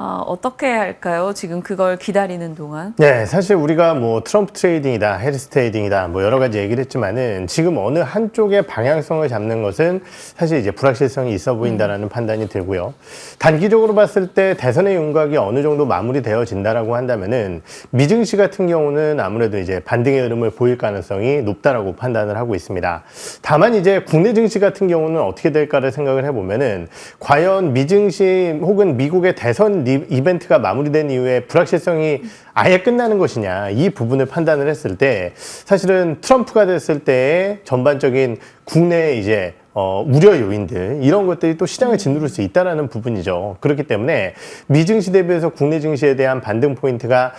어떻게 할까요? 지금 그걸 기다리는 동안. 네, 사실 우리가 뭐 트럼프 트레이딩이다, 해리스 트레이딩이다, 뭐 여러 가지 얘기를 했지만은 지금 어느 한쪽의 방향성을 잡는 것은 사실 이제 불확실성이 있어 보인다라는 판단이 들고요. 단기적으로 봤을 때 대선의 윤곽이 어느 정도 마무리되어진다라고 한다면은 미증시 같은 경우는 아무래도 이제 반등의 흐름을 보일 가능성이 높다라고 판단을 하고 있습니다. 다만 이제 국내 증시 같은 경우는 어떻게 될까를 생각을 해보면은 과연 미증시 혹은 미국의 대선 이벤트가 마무리된 이후에 불확실성이 아예 끝나는 것이냐, 이 부분을 판단을 했을 때 사실은 트럼프가 됐을 때의 전반적인 국내 이제 우려 요인들, 이런 것들이 또 시장을 짓누를 수 있다는 부분이죠. 그렇기 때문에 미증시 대비해서 국내 증시에 대한 반등 포인트가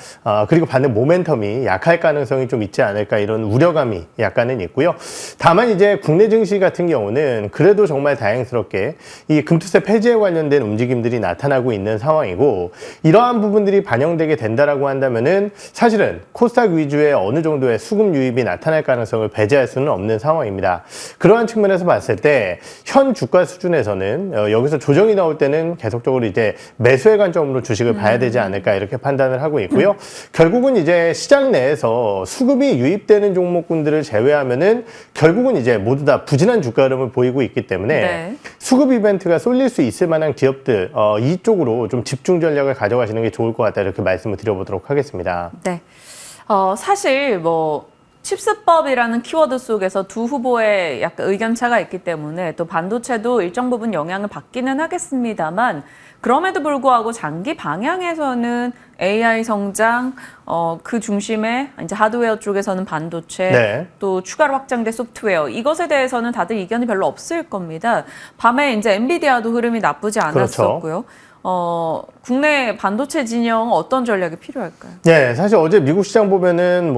그리고 반등 모멘텀이 약할 가능성이 좀 있지 않을까, 이런 우려감이 약간은 있고요. 다만 이제 국내 증시 같은 경우는 그래도 정말 다행스럽게 이 금투세 폐지에 관련된 움직임들이 나타나고 있는 상황이고, 이러한 부분들이 반영되게 된다라고 한다면은 사실은 코스닥 위주의 어느 정도의 수급 유입이 나타날 가능성을 배제할 수는 없는 상황입니다. 그러한 측면에서 봤을 때 현 주가 수준에서는 여기서 조정이 나올 때는 계속적으로 이제 매수의 관점으로 주식을 봐야 되지 않을까, 이렇게 판단을 하고 있고요. 결국은 이제 시장 내에서 수급이 유입되는 종목군들을 제외하면은 결국은 이제 모두 다 부진한 주가 흐름을 보이고 있기 때문에 네. 수급 이벤트가 쏠릴 수 있을 만한 기업들 이쪽으로 좀 집중 전략을 가져가시는 게 좋을 것 같다, 이렇게 말씀을 드려보도록 하겠습니다. 네. 사실 뭐 칩스법이라는 키워드 속에서 두 후보의 약간 의견차가 있기 때문에 또 반도체도 일정 부분 영향을 받기는 하겠습니다만, 그럼에도 불구하고 장기 방향에서는 AI 성장, 그 중심에 이제 하드웨어 쪽에서는 반도체, 네. 또 추가로 확장된 소프트웨어, 이것에 대해서는 다들 이견이 별로 없을 겁니다. 밤에 이제 엔비디아도 흐름이 나쁘지 않았었고요. 국내 반도체 진영 어떤 전략이 필요할까요? 네, 사실 어제 미국 시장 보면은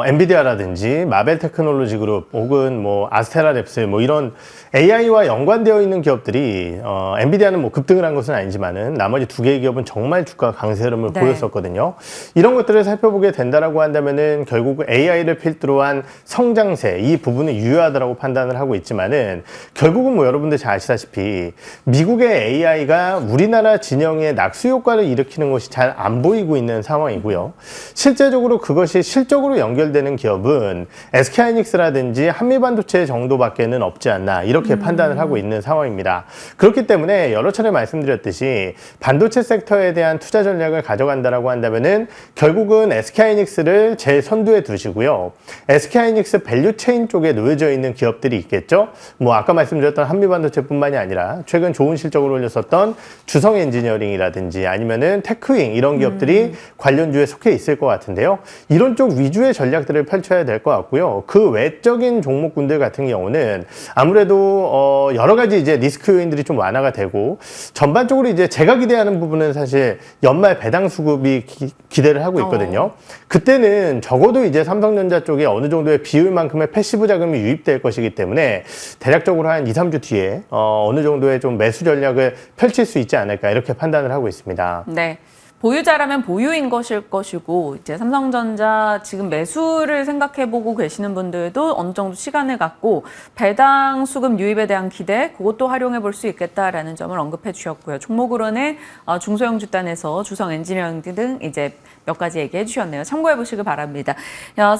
엔비디아라든지 마벨 테크놀로지 그룹 혹은 아스테라 랩스 이런 AI와 연관되어 있는 기업들이 엔비디아는 급등을 한 것은 아니지만은 나머지 두 개의 기업은 정말 주가 강세 흐름을 네. 보였었거든요. 이런 것들을 살펴보게 된다라고 한다면은 결국 AI를 필두로 한 성장세, 이 부분은 유효하다라고 판단을 하고 있지만은 결국은 여러분들 잘 아시다시피 미국의 AI가 우리나라 진영의 낙수 효과를 일으키는 것이 잘 안 보이고 있는 상황이고요. 실제적으로 그것이 실적으로 연결되는 기업은 SK하이닉스라든지 한미반도체 정도밖에는 없지 않나, 이렇게 판단을 하고 있는 상황입니다. 그렇기 때문에 여러 차례 말씀드렸듯이 반도체 섹터에 대한 투자 전략을 가져간다라고 한다면은 결국은 SK하이닉스를 제일 선두에 두시고요. SK하이닉스 밸류체인 쪽에 놓여져 있는 기업들이 있겠죠. 아까 말씀드렸던 한미반도체뿐만이 아니라 최근 좋은 실적을 올렸었던 주성엔지니어링 엔지니어링이라든지 아니면은 테크윙 이런 기업들이 관련주에 속해 있을 것 같은데요. 이런 쪽 위주의 전략들을 펼쳐야 될 것 같고요. 그 외적인 종목군들 같은 경우는 아무래도 여러 가지 이제 리스크 요인들이 좀 완화가 되고 전반적으로 이제 제가 기대하는 부분은 사실 연말 배당 수급이 기대를 하고 있거든요. 그때는 적어도 이제 삼성전자 쪽에 어느 정도의 비율만큼의 패시브 자금이 유입될 것이기 때문에 대략적으로 한 2, 3주 뒤에 어느 정도의 좀 매수 전략을 펼칠 수 있지 않을까 이렇게 판단을 하고 있습니다. 네. 보유자라면 보유인 것일 것이고 이제 삼성전자 지금 매수를 생각해보고 계시는 분들도 어느 정도 시간을 갖고 배당 수급 유입에 대한 기대 그것도 활용해 볼 수 있겠다라는 점을 언급해 주셨고요. 종목으로는 중소형 주단에서 주성 엔지니어링 등 이제 몇 가지 얘기해 주셨네요. 참고해 보시길 바랍니다.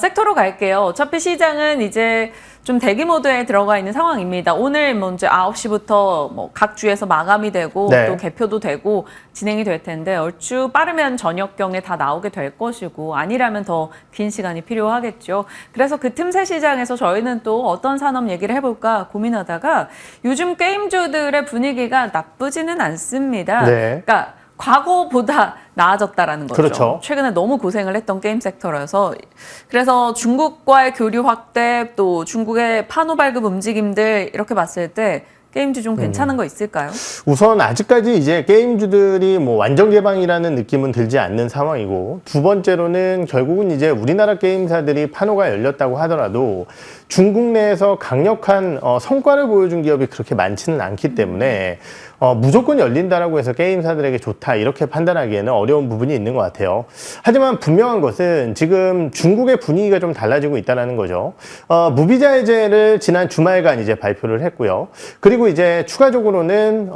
섹터로 갈게요. 어차피 시장은 이제 좀 대기 모드에 들어가 있는 상황입니다. 오늘 먼저 9시부터 뭐 각 주에서 마감이 되고 네. 또 개표도 되고 진행이 될 텐데 얼추 빠르면 저녁경에 다 나오게 될 것이고 아니라면 더 긴 시간이 필요하겠죠. 그래서 그 틈새 시장에서 저희는 또 어떤 산업 얘기를 해볼까 고민하다가 요즘 게임주들의 분위기가 나쁘지는 않습니다. 네. 그러니까 과거보다 나아졌다라는 거죠. 그렇죠. 최근에 너무 고생을 했던 게임 섹터라서 그래서 중국과의 교류 확대 또 중국의 판호 발급 움직임들 이렇게 봤을 때 게임주 좀 괜찮은 거 있을까요? 우선 아직까지 이제 게임주들이 뭐 완전 개방이라는 느낌은 들지 않는 상황이고 두 번째로는 결국은 이제 우리나라 게임사들이 판호가 열렸다고 하더라도 중국 내에서 강력한 성과를 보여준 기업이 그렇게 많지는 않기 때문에 무조건 열린다라고 해서 게임사들에게 좋다 이렇게 판단하기에는 어려운 부분이 있는 것 같아요. 하지만 분명한 것은 지금 중국의 분위기가 좀 달라지고 있다는 거죠. 무비자 해제를 지난 주말간 이제 발표를 했고요. 그리고 이제 추가적으로는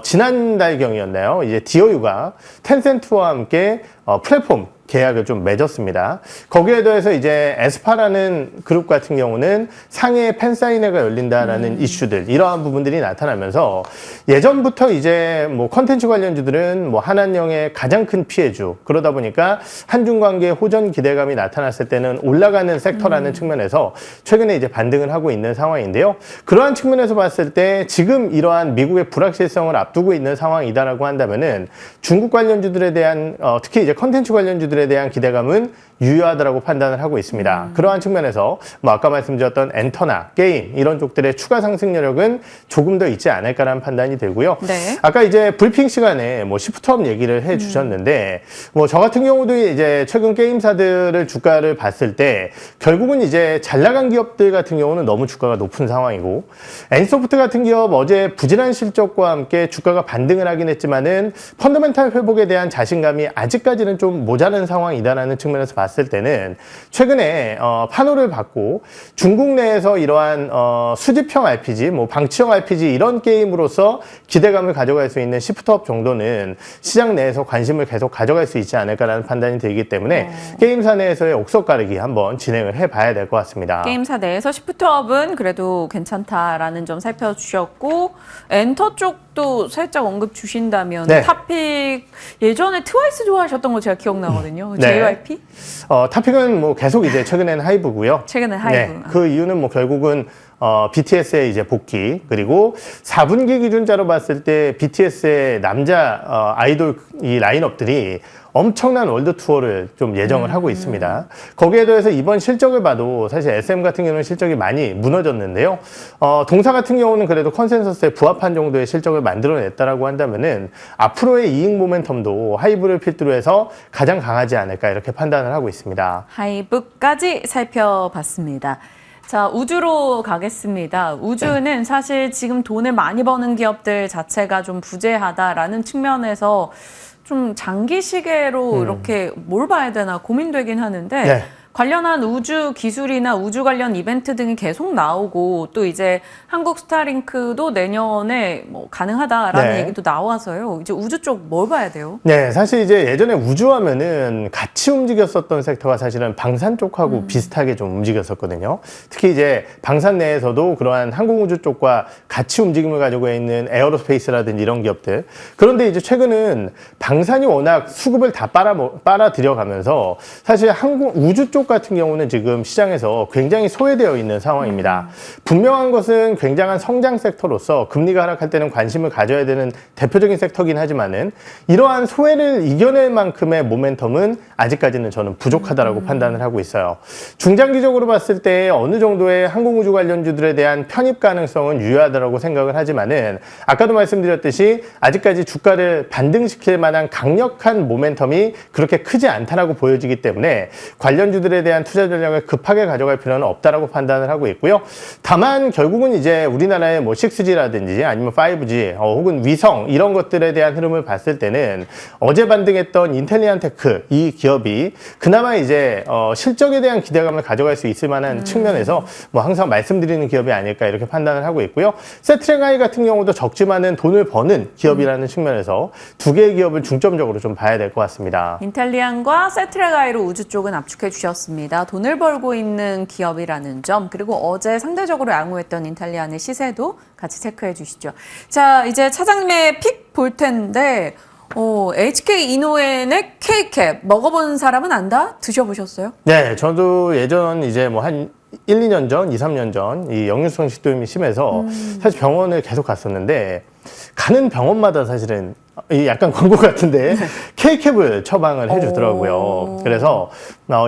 지난달경이었나요? 이제 디어유가 텐센트와 함께 플랫폼 계약을 좀 맺었습니다. 거기에 더해서 이제 에스파라는 그룹 같은 경우는 상해에 팬사인회가 열린다라는 이슈들 이러한 부분들이 나타나면서 예전부터 이제 뭐 컨텐츠 관련주들은 뭐 한한령의 가장 큰 피해주 그러다 보니까 한중 관계의 호전 기대감이 나타났을 때는 올라가는 섹터라는 측면에서 최근에 이제 반등을 하고 있는 상황인데요. 그러한 측면에서 봤을 때 지금 이러한 미국의 불확실성을 앞두고 있는 상황이다라고 한다면은 중국 관련주들에 대한 특히 이제 컨텐츠 관련주들에 대한 기대감은 유효하다라고 판단을 하고 있습니다. 그러한 측면에서 뭐 아까 말씀드렸던 엔터나 게임 이런 쪽들의 추가 상승 여력은 조금 더 있지 않을까라는 판단이 들고요. 네. 아까 이제 브리핑 시간에 뭐 시프트업 얘기를 해주셨는데 뭐 저 같은 경우도 이제 최근 게임사들을 주가를 봤을 때 결국은 이제 잘 나간 기업들 같은 경우는 너무 주가가 높은 상황이고 엔소프트 같은 기업 어제 부진한 실적과 함께 주가가 반등을 하긴 했지만은 펀더멘탈 회복에 대한 자신감이 아직까지는 좀 모자란 상황이다라는 측면에서 봤을 때는 최근에 판호를 받고 중국 내에서 이러한 수집형 RPG, 뭐 방치형 RPG 이런 게임으로서 기대감을 가져갈 수 있는 시프트업 정도는 시장 내에서 관심을 계속 가져갈 수 있지 않을까라는 판단이 들기 때문에 게임사 내에서의 옥석 가르기 한번 진행을 해봐야 될 것 같습니다. 게임사 내에서 시프트업은 그래도 괜찮다라는 점 살펴주셨고 엔터 쪽도 살짝 언급 주신다면 네. 탑픽 예전에 트와이스 좋아하셨던 거 제가 기억나거든요. 네. JYP? 탑픽은 뭐 계속 이제 최근에는 하이브고요. 최근에 하이브. 네, 그 이유는 뭐 결국은 BTS의 이제 복귀 그리고 4분기 기준자로 봤을 때 BTS의 남자 아이돌 이 라인업들이 엄청난 월드 투어를 좀 예정을 하고 있습니다. 거기에 더해서 이번 실적을 봐도 사실 SM 같은 경우는 실적이 많이 무너졌는데요. 동사 같은 경우는 그래도 컨센서스에 부합한 정도의 실적을 만들어냈다라고 한다면은 앞으로의 이익 모멘텀도 하이브를 필두로 해서 가장 강하지 않을까 이렇게 판단을 하고 있습니다. 하이브까지 살펴봤습니다. 자, 우주로 가겠습니다. 우주는 사실 지금 돈을 많이 버는 기업들 자체가 좀 부재하다라는 측면에서 좀 장기 시계로 이렇게 뭘 봐야 되나 고민되긴 하는데 네. 관련한 우주 기술이나 우주 관련 이벤트 등이 계속 나오고 또 이제 한국 스타링크도 내년에 뭐 가능하다라는 네. 얘기도 나와서요. 이제 우주 쪽 뭘 봐야 돼요? 네, 사실 이제 예전에 우주하면은 같이 움직였었던 섹터가 사실은 방산 쪽하고 비슷하게 좀 움직였었거든요. 특히 이제 방산 내에서도 그러한 항공우주 쪽과 같이 움직임을 가지고 있는 에어로스페이스라든지 이런 기업들. 그런데 이제 최근은 방산이 워낙 수급을 다 빨아 들여가면서 사실 우주 쪽 이쪽 같은 경우는 지금 시장에서 굉장히 소외되어 있는 상황입니다. 분명한 것은 굉장한 성장 섹터로서 금리가 하락할 때는 관심을 가져야 되는 대표적인 섹터긴 하지만은 이러한 소외를 이겨낼 만큼의 모멘텀은 아직까지는 저는 부족하다라고 판단을 하고 있어요. 중장기적으로 봤을 때 어느 정도의 항공우주 관련주들에 대한 편입 가능성은 유효하다고 생각을 하지만은 아까도 말씀드렸듯이 아직까지 주가를 반등시킬 만한 강력한 모멘텀이 그렇게 크지 않다라고 보여지기 때문에 관련주들에 대한 투자 전략을 급하게 가져갈 필요는 없다라고 판단을 하고 있고요. 다만 결국은 이제 우리나라의 뭐 6G라든지 아니면 5G 혹은 위성 이런 것들에 대한 흐름을 봤을 때는 어제 반등했던 인텔리안테크 이 기업이 그나마 이제 실적에 대한 기대감을 가져갈 수 있을 만한 측면에서 뭐 항상 말씀드리는 기업이 아닐까 이렇게 판단을 하고 있고요. 세트랭아이 같은 경우도 적지만은 돈을 버는 기업이라는 측면에서 두 개의 기업을 중점적으로 좀 봐야 될 것 같습니다. 인텔리안과 세트레가이로 우주 쪽은 압축해 주셨습니다. 돈을 벌고 있는 기업이라는 점, 그리고 어제 상대적으로 양호했던 인텔리안의 시세도 같이 체크해 주시죠. 자, 이제 차장님의 픽 볼 텐데 HK 이노엔의 K캡 먹어본 사람은 안다? 드셔보셨어요? 네, 저도 예전 이제 뭐 한 1, 2년 전, 2, 3년 전 이 역류성 식도염이 심해서 사실 병원을 계속 갔었는데 가는 병원마다 사실은 이 약간 광고 같은데 K캡을 처방을 해주더라고요. 그래서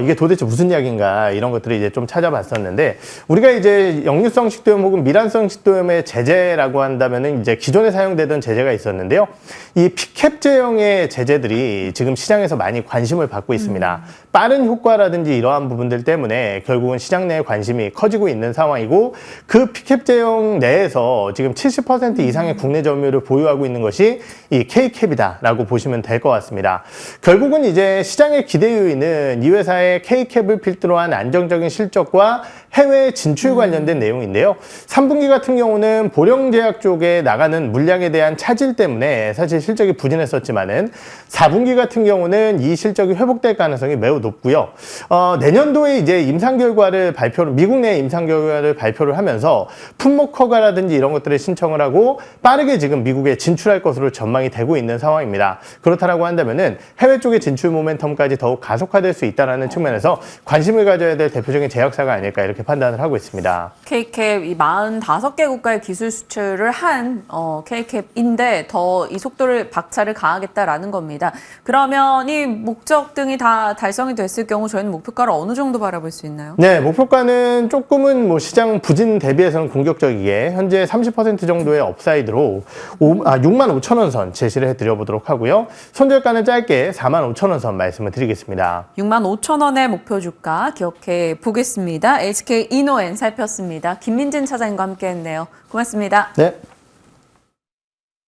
이게 도대체 무슨 약인가 이런 것들을 이제 좀 찾아봤었는데 우리가 이제 역류성 식도염 혹은 미란성 식도염의 제제라고 한다면은 이제 기존에 사용되던 제제가 있었는데요. 이 피캡 제형의 제제들이 지금 시장에서 많이 관심을 받고 있습니다. 빠른 효과라든지 이러한 부분들 때문에 결국은 시장 내에 관심이 커지고 있는 상황이고 그 피캡 제형 내에서 지금 70% 이상의 국내 점유율을 보유하고 있는 것이 이 K캡이다라고 보시면 될 것 같습니다. 결국은 이제 시장의 기대 요인은 이 회사의 K캡을 필두로 한 안정적인 실적과 해외 진출 관련된 내용인데요. 3분기 같은 경우는 보령제약 쪽에 나가는 물량에 대한 차질 때문에 사실 실적이 부진했었지만은 4분기 같은 경우는 이 실적이 회복될 가능성이 매우 높고요. 내년도에 이제 임상 결과를 미국 내 임상 결과를 발표를 하면서 품목 허가라든지 이런 것들을 신청을 하고 빠르게 지금 미국에 진출할 것으로 전망이 되고 있는 상황입니다. 그렇다라고 한다면은 해외 쪽의 진출 모멘텀까지 더욱 가속화될 수 있다는 측면에서 관심을 가져야 될 대표적인 제약사가 아닐까 이렇게 판단을 하고 있습니다. K캡 이 45개 국가의 기술 수출을 한 K캡인데 더 이 속도를 박차를 가하겠다라는 겁니다. 그러면 이 목적 등이 다 달성이 됐을 경우 저희는 목표가를 어느 정도 바라볼 수 있나요? 네, 목표가는 조금은 뭐 시장 부진 대비해서는 공격적이게 현재 30% 정도의 업사이드로 6만 5천 원 선 제시를 해드려보도록 하고요. 손절가는 짧게 4만 5천 원 선 말씀을 드리겠습니다. 6만 5천 원의 목표 주가 기억해 보겠습니다. HK 이노엔 살폈습니다. 김민진 차장님과 함께했네요. 고맙습니다. 네.